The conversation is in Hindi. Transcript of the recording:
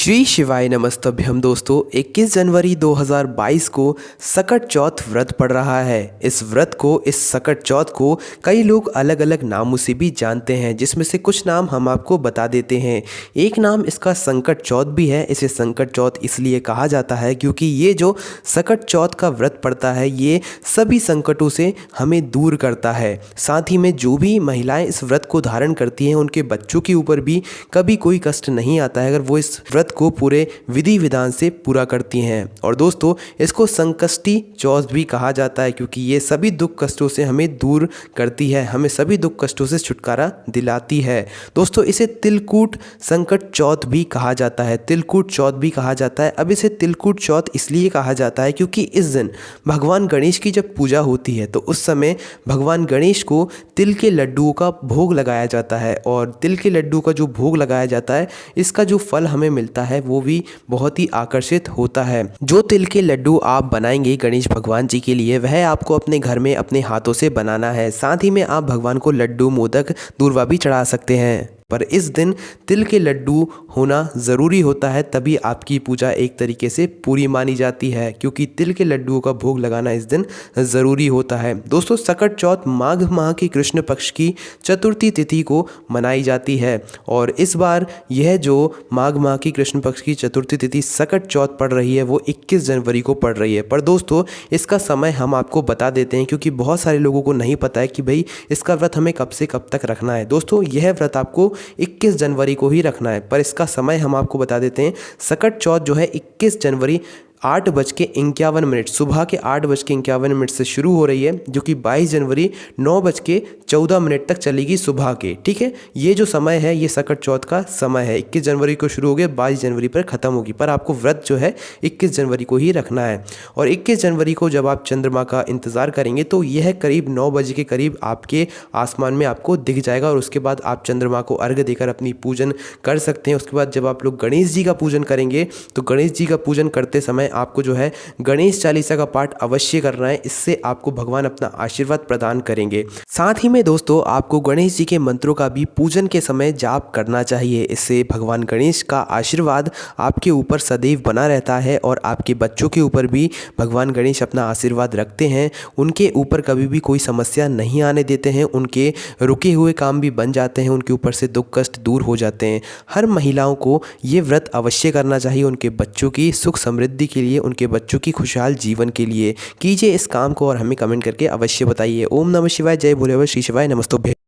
श्री शिवाय नमस्तभ्यम दोस्तों। 21 जनवरी 2022 को सकट चौथ व्रत पड़ रहा है। इस सकट चौथ को कई लोग अलग अलग नामों से भी जानते हैं, जिसमें से कुछ नाम हम आपको बता देते हैं। एक नाम इसका संकट चौथ भी है। इसे संकट चौथ इसलिए कहा जाता है क्योंकि ये जो सकट चौथ का व्रत पड़ता है ये सभी संकटों से हमें दूर करता है। साथ ही में जो भी महिलाएं इस व्रत को धारण करती हैं उनके बच्चों के ऊपर भी कभी कोई कष्ट नहीं आता है अगर वो इस व्रत को पूरे विधि विधान से पूरा करती हैं। और दोस्तों, इसको संकष्टी चौथ भी कहा जाता है क्योंकि ये सभी दुख कष्टों से हमें दूर करती है, हमें सभी दुख कष्टों से छुटकारा दिलाती है। दोस्तों, इसे तिलकूट संकट चौथ भी कहा जाता है, तिलकूट चौथ भी कहा जाता है। अब इसे तिलकूट चौथ इसलिए कहा जाता है क्योंकि इस दिन भगवान गणेश की जब पूजा होती है तो उस समय भगवान गणेश को तिल के लड्डुओं का भोग लगाया जाता है। और तिल के लड्डू का जो भोग लगाया जाता है इसका जो फल हमें मिलता है वो भी बहुत ही आकर्षित होता है। जो तिल के लड्डू आप बनाएंगे गणेश भगवान जी के लिए वह आपको अपने घर में अपने हाथों से बनाना है। साथ ही में आप भगवान को लड्डू, मोदक, दूर्वा भी चढ़ा सकते हैं। पर इस दिन तिल के लड्डू होना ज़रूरी होता है, तभी आपकी पूजा एक तरीके से पूरी मानी जाती है क्योंकि तिल के लड्डुओं का भोग लगाना इस दिन ज़रूरी होता है। दोस्तों, सकट चौथ माघ माह की कृष्ण पक्ष की चतुर्थी तिथि को मनाई जाती है और इस बार यह जो माघ माह की कृष्ण पक्ष की चतुर्थी तिथि सकट चौथ पड़ रही है वो 21 जनवरी को पड़ रही है। पर दोस्तों, इसका समय हम आपको बता देते हैं क्योंकि बहुत सारे लोगों को नहीं पता है कि भाई इसका व्रत हमें कब से कब तक रखना है। दोस्तों, यह व्रत आपको 21 जनवरी को ही रखना है, पर इसका समय हम आपको बता देते हैं। सकट चौथ जो है 21 जनवरी 8:51 सुबह के 8:51 से शुरू हो रही है, जो कि 22 जनवरी 9:14 तक चलेगी सुबह के। ठीक है, ये जो समय है ये सकट चौथ का समय है। 21 जनवरी को शुरू हो गया, 22 जनवरी पर ख़त्म होगी, पर आपको व्रत जो है 21 जनवरी को ही रखना है। और 21 जनवरी को जब आप चंद्रमा का इंतज़ार करेंगे तो यह करीब 9 बजे के करीब आपके आसमान में आपको दिख जाएगा और उसके बाद आप चंद्रमा को अर्घ्य देकर अपनी पूजन कर सकते हैं। उसके बाद जब आप लोग गणेश जी का पूजन करेंगे तो गणेश जी का पूजन करते समय आपको जो है गणेश चालीसा का पाठ अवश्य करना है। इससे आपको भगवान अपना आशीर्वाद प्रदान करेंगे। साथ ही में दोस्तों, आपको गणेश जी के मंत्रों का भी पूजन के समय जाप करना चाहिए। इससे भगवान गणेश का आशीर्वाद आपके ऊपर सदैव बना रहता है और आपके बच्चों के ऊपर भी भगवान गणेश अपना आशीर्वाद रखते हैं। उनके ऊपर कभी भी कोई समस्या नहीं आने देते हैं, उनके रुके हुए काम भी बन जाते हैं, उनके ऊपर से दुख कष्ट दूर हो जाते हैं। हर महिलाओं को ये व्रत अवश्य करना चाहिए, उनके बच्चों की सुख समृद्धि के लिए, उनके बच्चों की खुशहाल जीवन के लिए। कीजिए इस काम को और हमें कमेंट करके अवश्य बताइए। ओम नमः शिवाय, जय भोलेबाबा, श्री शिवाय नमस्तुभ्यं।